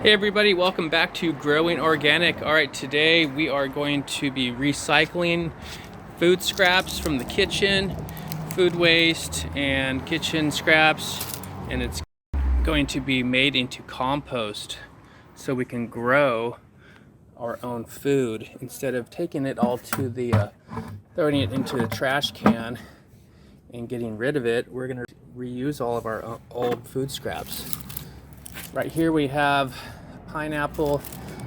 Hey everybody, welcome back to Growing Organic. Alright, today we are going to be recycling food scraps from the kitchen, food waste and kitchen scraps, and it's going to be made into compost so we can grow our own food instead of taking it all to the throwing it into the trash can and getting rid of it. We're going to reuse all of our old food scraps. Right here we have pineapple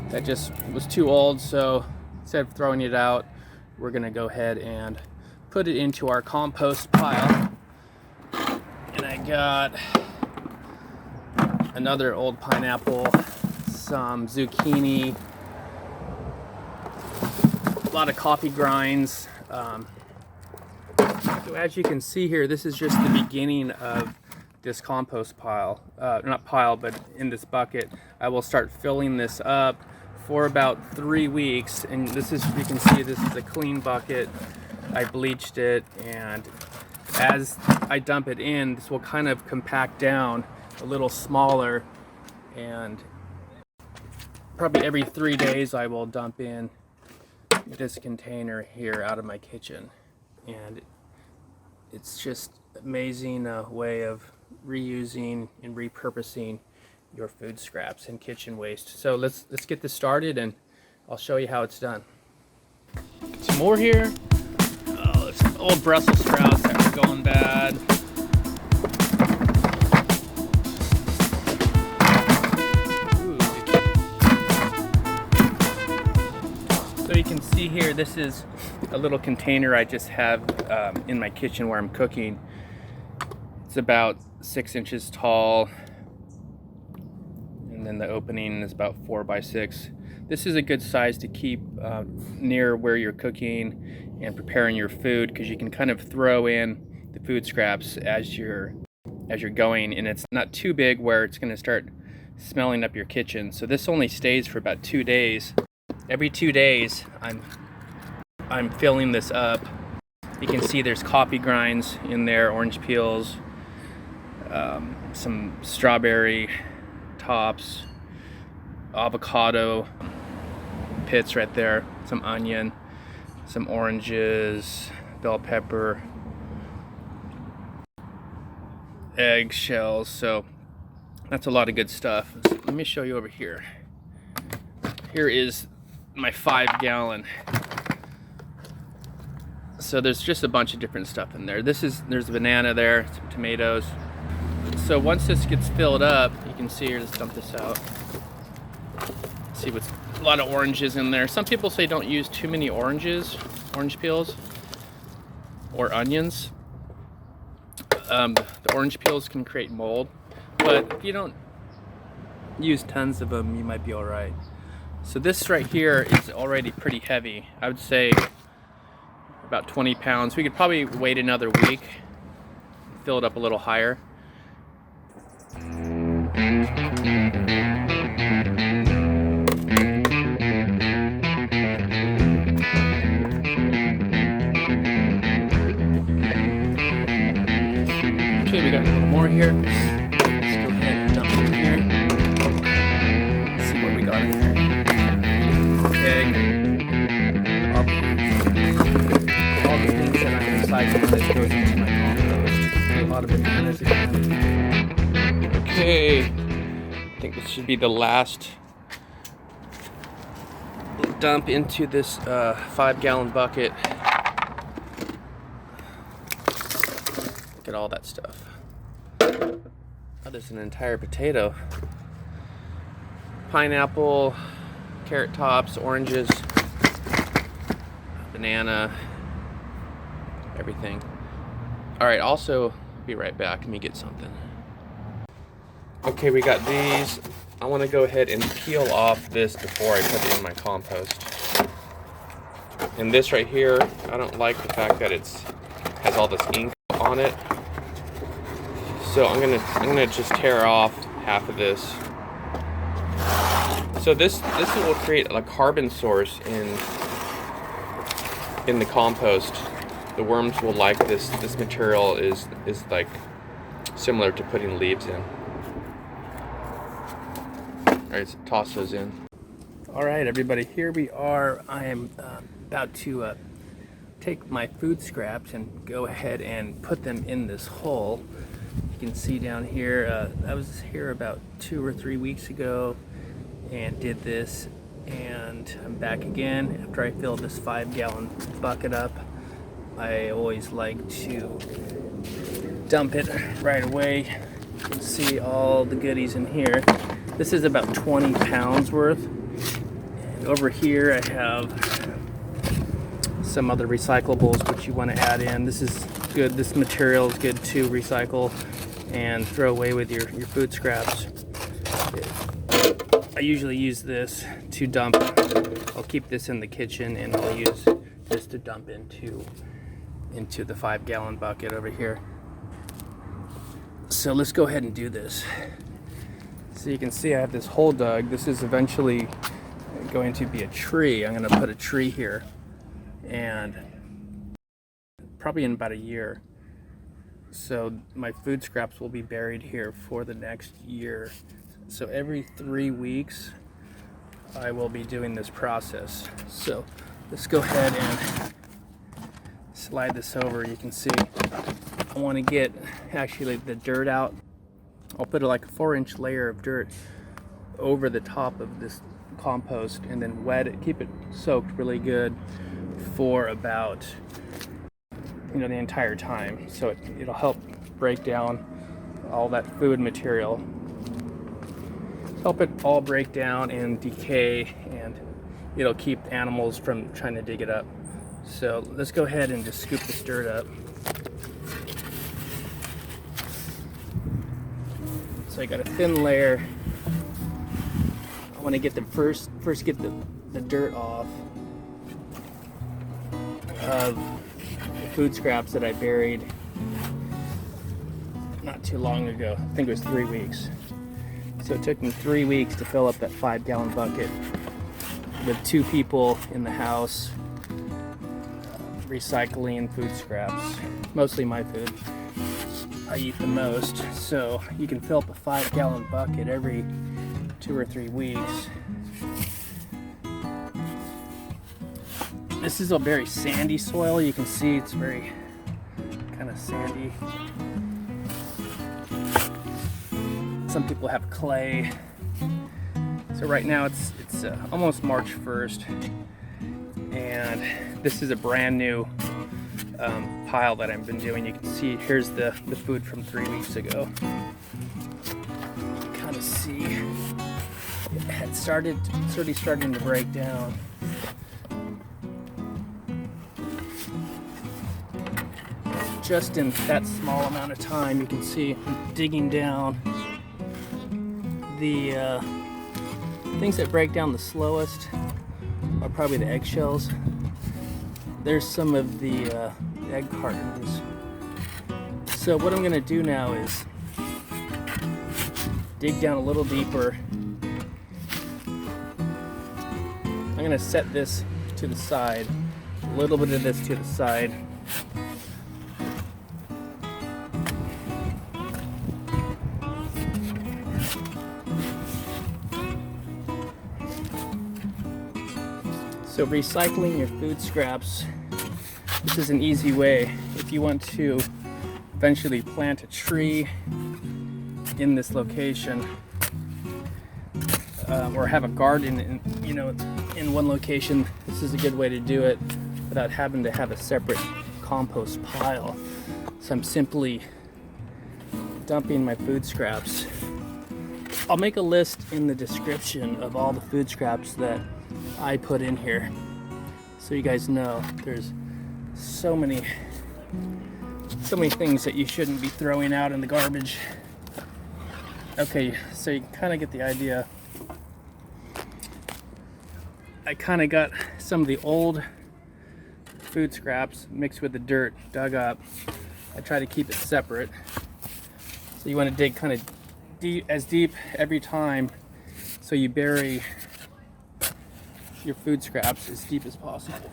that just was too old, so instead of throwing it out, we're gonna go ahead and put it into our compost pile. And I got another old pineapple, some zucchini, a lot of coffee grinds. So as you can see here, this is just the beginning of this compost pile, not pile, but in this bucket. I will start filling this up for about 3 weeks, and this is, you can see this is a clean bucket. I bleached it, and as I dump it in, this will kind of compact down a little smaller, and probably every 3 days I will dump in this container here out of my kitchen. And it's just amazing way of reusing and repurposing your food scraps and kitchen waste. So let's get this started, and I'll show you how it's done. Some more here. Oh, it's old Brussels sprouts that were going bad. Ooh. So you can see here, this is a little container I just have in my kitchen where I'm cooking. It's about 6 inches tall, and then the opening is about 4 by 6. This is a good size to keep near where you're cooking and preparing your food, because you can kind of throw in the food scraps as you're going, and it's not too big where it's going to start smelling up your kitchen. So this only stays for about 2 days. Every 2 days I'm filling this up. You can see there's coffee grinds in there, orange peels, some strawberry tops, avocado pits right there, some onion, some oranges, bell pepper, egg shells. So that's a lot of good stuff. So let me show you over here. Here is my 5-gallon. So there's just a bunch of different stuff in there. There's a banana there, some tomatoes. So once this gets filled up, you can see here, let's dump this out. See what's a lot of oranges in there. Some people say don't use too many orange peels or onions. The orange peels can create mold, but if you don't use tons of them, you might be all right. So this right here is already pretty heavy. I would say about 20 pounds. We could probably wait another week, fill it up a little higher. Okay, we got a little more here. Let's go ahead and dump it in here. Let's see what we got in here. Egg. All the things that I'm recycling that goes into my compost. A lot of bananas again. Okay, I think this should be the last dump into this 5-gallon bucket. Look at all that stuff. Oh, there's an entire potato. Pineapple, carrot tops, oranges, banana, everything. All right, also, be right back. Let me get something. Okay, we got these. I want to go ahead and peel off this before I put it in my compost. And this right here, I don't like the fact that has all this ink on it. So I'm gonna just tear off half of this. So this will create a carbon source in the compost. The worms will like this. This material is like similar to putting leaves in. Alright, so toss those in. All right, everybody, here we are. I am about to take my food scraps and go ahead and put them in this hole. You can see down here, I was here about 2 or 3 weeks ago and did this, and I'm back again after I filled this 5-gallon bucket up. I always like to dump it right away. You can see all the goodies in here. This is about 20 pounds worth. And over here I have some other recyclables which you want to add in. This is good. This material is good to recycle and throw away with your food scraps. I usually use this to dump. I'll keep this in the kitchen and I'll use this to dump into the 5-gallon bucket over here. So let's go ahead and do this. So you can see I have this hole dug. This is eventually going to be a tree. I'm going to put a tree here, and probably in about a year. So my food scraps will be buried here for the next year. So every 3 weeks I will be doing this process. So let's go ahead and slide this over. You can see I want to get actually the dirt out. I'll put like a 4-inch layer of dirt over the top of this compost and then wet it, keep it soaked really good for about the entire time. So it'll help break down all that food material, help it all break down and decay, and it'll keep animals from trying to dig it up. So let's go ahead and just scoop this dirt up. So I got a thin layer. I want to get the first get the dirt off of the food scraps that I buried not too long ago. I think it was 3 weeks. So it took me 3 weeks to fill up that 5-gallon bucket with 2 people in the house recycling food scraps, mostly my food. I eat the most, so you can fill up a 5-gallon bucket every 2 or 3 weeks. This is a very sandy soil. You can see it's very kind of sandy. Some people have clay. So right now it's almost March 1st, and this is a brand new pile that I've been doing. You can see here's the food from 3 weeks ago. Kind of see it had it's already starting to break down. Just in that small amount of time, you can see I'm digging down. The things that break down the slowest are probably the eggshells. There's some of the egg cartons. So what I'm going to do now is dig down a little deeper. I'm going to set this to the side, a little bit of this to the side. So recycling your food scraps, this is an easy way. If you want to eventually plant a tree in this location, or have a garden in one location, this is a good way to do it without having to have a separate compost pile. So I'm simply dumping my food scraps. I'll make a list in the description of all the food scraps that I put in here, so you guys know there's so many things that you shouldn't be throwing out in the garbage. Okay, so you kind of get the idea. I kind of got some of the old food scraps mixed with the dirt dug up. I try to keep it separate. So you want to dig kind of deep every time, so you bury your food scraps as deep as possible.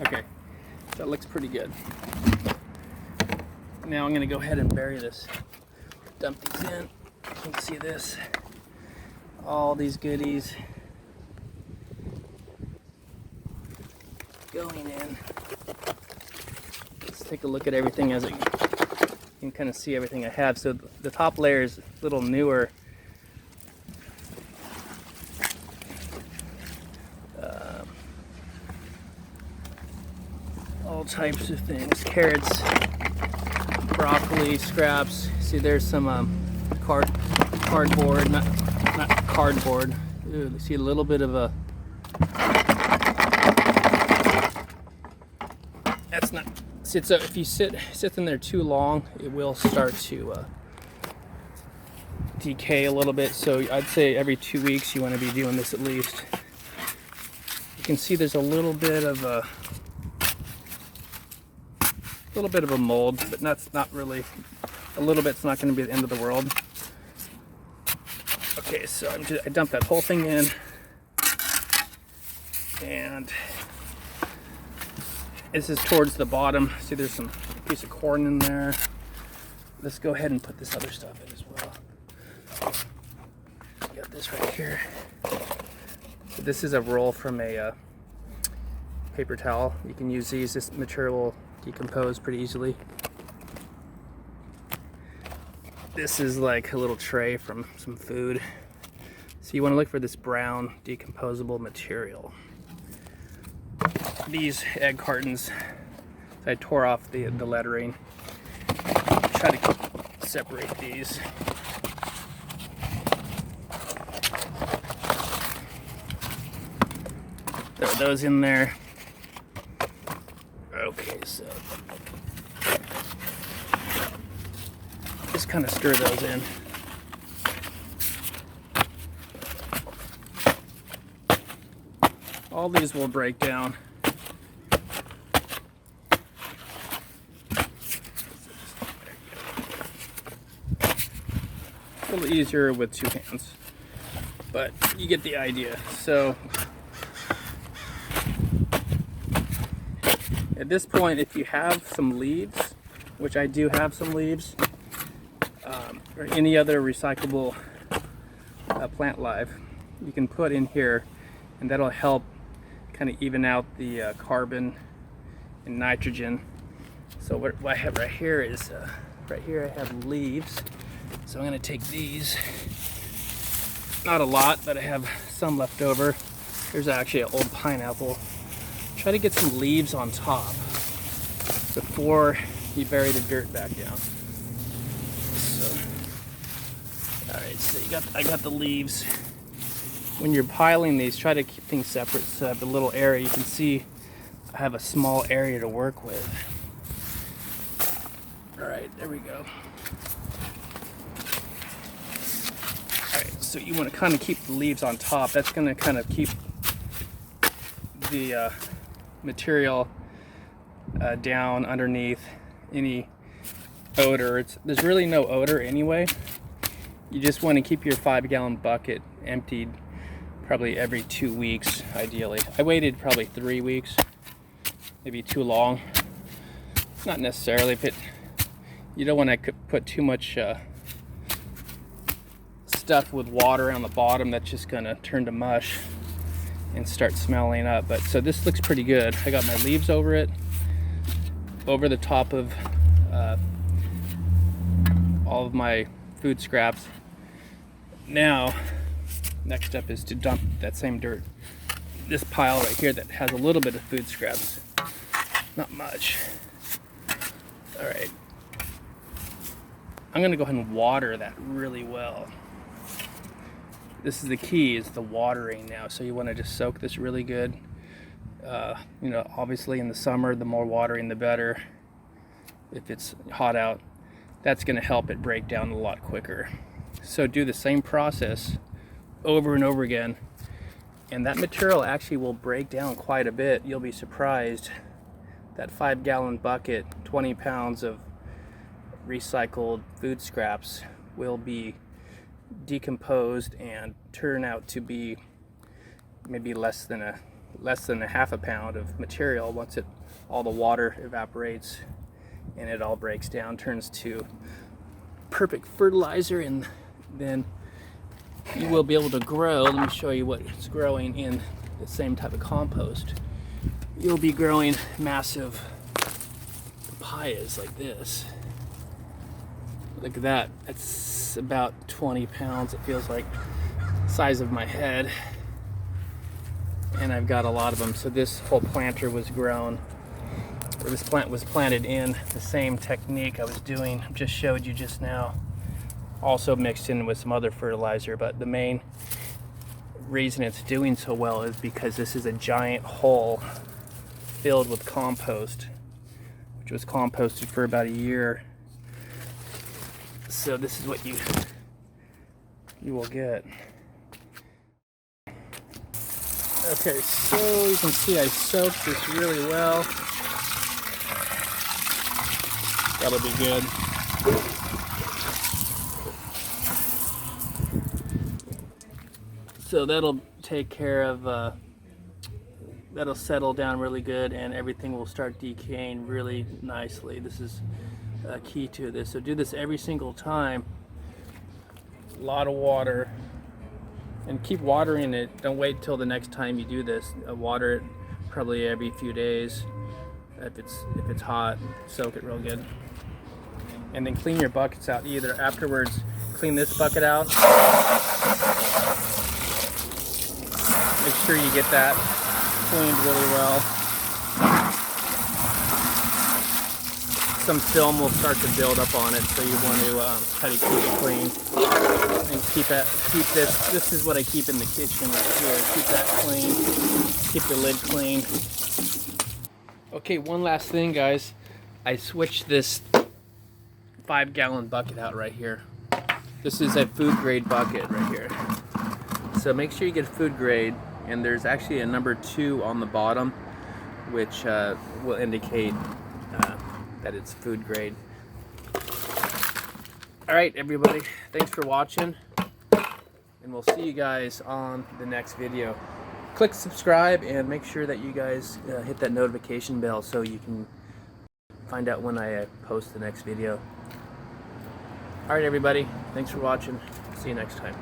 Okay, that looks pretty good. Now I'm going to go ahead and bury this dump these in. You can see this. All these goodies going in. Let's take a look at everything as you can kind of see everything I have. So the top layer is a little newer. All types of things: carrots, broccoli, scraps. See, there's some cardboard, not cardboard. Ooh, see a little bit of a. That's not. See, so if you sit in there too long, it will start to decay a little bit. So I'd say every 2 weeks you want to be doing this at least. You can see there's a little bit of a. Mold, but that's not really. A little bit's not going to be the end of the world. Okay, so I dumped that whole thing in, and this is towards the bottom. See, there's some piece of corn in there. Let's go ahead and put this other stuff in as well. Got this right here. So this is a roll from a paper towel. You can use these. This material will decompose pretty easily. This is like a little tray from some food. So you want to look for this brown decomposable material. These egg cartons, I tore off the lettering. Try to separate these. Throw those in there. Okay, so just kind of stir those in. All these will break down. A little easier with 2 hands, but you get the idea. So at this point, if you have some leaves, which I do have some leaves, or any other recyclable plant life, you can put in here, and that'll help kind of even out the carbon and nitrogen. So what I have right here is, right here I have leaves. So I'm going to take these, not a lot, but I have some left over. Here's actually an old pineapple. Try to get some leaves on top before you bury the dirt back down. So, all right, so I got the leaves. When you're piling these, try to keep things separate so I have a little area. You can see I have a small area to work with. All right, there we go. All right, so you want to kind of keep the leaves on top. That's going to kind of keep the material down underneath any odor. There's really no odor anyway. You just want to keep your 5-gallon bucket emptied probably every 2 weeks, ideally. I waited probably 3 weeks, maybe too long. Not necessarily, but you don't want to put too much stuff with water on the bottom that's just going to turn to mush and start smelling up. But so this looks pretty good. I got my leaves over it, over the top of all of my food scraps. Now, next step is to dump that same dirt. This pile right here that has a little bit of food scraps, not much. All right, I'm gonna go ahead and water that really well. This is the key, is the watering now. So you want to just soak this really good. You know, obviously in the summer, the more watering the better. If it's hot out, that's going to help it break down a lot quicker. So do the same process over and over again, and that material actually will break down quite a bit. You'll be surprised. That 5-gallon bucket, 20 pounds of recycled food scraps will be decomposed and turn out to be maybe less than a half a pound of material once all the water evaporates and it all breaks down, turns to perfect fertilizer, and then you will be able to grow. Let me show you what it's growing in the same type of compost. You'll be growing massive papayas like this. Look at that. That's about 20 pounds. It feels like the size of my head. And I've got a lot of them. So this whole planter was grown, or this plant was planted in the same technique I was doing, just showed you just now. Also mixed in with some other fertilizer, but the main reason it's doing so well is because this is a giant hole filled with compost, which was composted for about a year. So this is what you will get. Okay, so you can see I soaked this really well. That'll be good. So that'll take care of, that'll settle down really good, and everything will start decaying really nicely. This is key to this. So do this every single time. A lot of water. And keep watering it. Don't wait till the next time you do this. Water it probably every few days. If it's hot, soak it real good. And then clean your buckets out either afterwards. Clean this bucket out. Make sure you get that cleaned really well. Some film will start to build up on it, so you want to try to keep it clean. And keep this. This is what I keep in the kitchen right here. Keep that clean. Keep the lid clean. Okay, one last thing, guys. I switched this 5-gallon bucket out right here. This is a food grade bucket right here. So make sure you get food grade, and there's actually a number 2 on the bottom, which will indicate that it's food grade. All right, everybody, thanks for watching, and we'll see you guys on the next video. Click subscribe and make sure that you guys hit that notification bell so you can find out when I post the next video. All right, everybody, thanks for watching. See you next time.